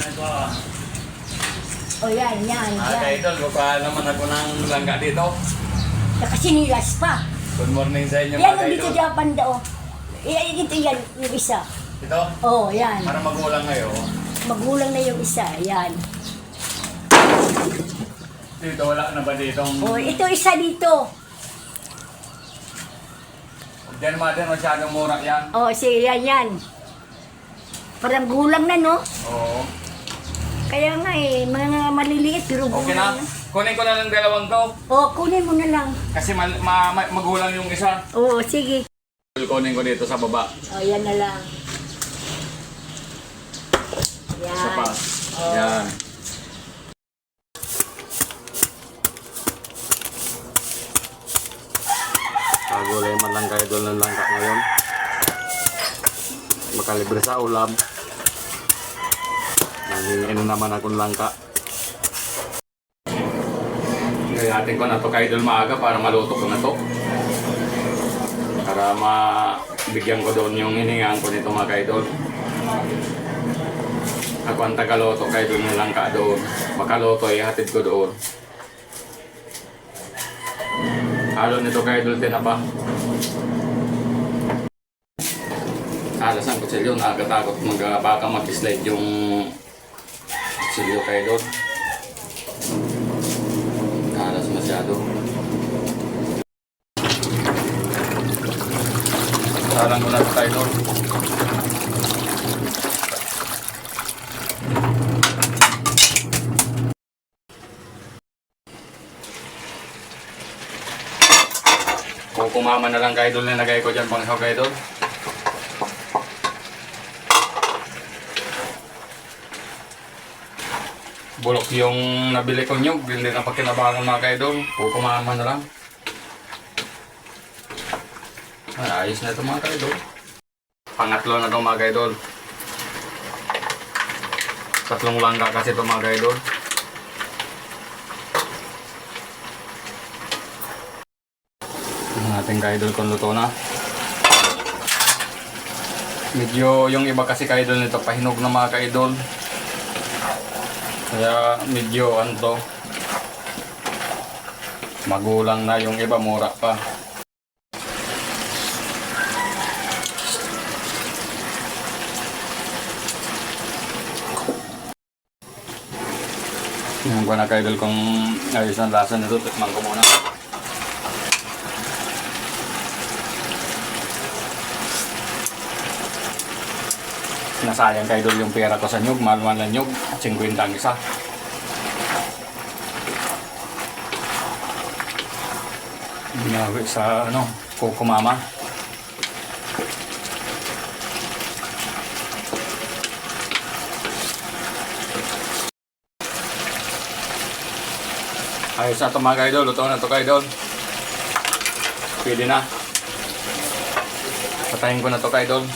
ito. O yan, yan. Idol, kukuha naman ako ng langga dito. Nakasinilas pa. Good morning sa inyo Yan, mga nandito idol. sa banda, o. Ito yan, yung isa. Ito? Oh, yan. Para magulang ngayon. Magulang na yung isa, yan. Dito, wala na ba ditong... Oh, ito isa dito. Diyan naman din masyadong mura yan. Oh, sige, yan, yan. Parang gulang na, no? Oo. Kaya nga eh, mga maliliit, pero Okay gulang na. Kunin ko na lang dalawang to. Oh, kunin mo na lang. Kasi magulang yung isa. Oo, sige. Kunin ko dito sa baba. Oh, yan na lang. Yan. Isa pa. Oh. Yan. Pagulay man lang kayo doon ng langka ngayon. Makalibre sa ulam. Nangingin naman akong langka. Gayatin ko na to kay Idol maaga para maluto ko na to. Para mabigyan ko doon yung hiningaan ko nito mga kaidol. Ako ang tagaloto kay Idol ng langka doon. Makaloto ihatid ko doon. Halo nito kay Idol tinapa. Alas ang kutsilyo, nakakatakot baka mag-slide yung kutsilyo kay Idol. Alas masyado. Salang ko na ito kay Idol. Kung kumama na lang kay Idol, nilagay ko dyan pangsaw kay Idol. Bulok yung nabili ko nyug, hindi na pagkinabangon mga kaidol. Kukumama na lang. Ay, ayos na ito mga kaidol. Pangatlo na ito mga kaidol. Tatlong langga kasi ito mga kaidol. Tingnan natin kaidol kung luto na. Medyo yung iba kasi kaidol nito pahinog na mga kaidol. Kaya medyo anto magulang na, yung iba mura pa. Tingnan ko na kaidol kung ayos ang lasa nito. Tikman ko muna. Nasayang kaidol yung pera ko sa nyug, mahal na nyug, 50 ang isa. Binawi sa kukumama. Ayos na ito mga kaidol, luto na ito kaidol. Pwede na. Patayin ko na ito kaidol.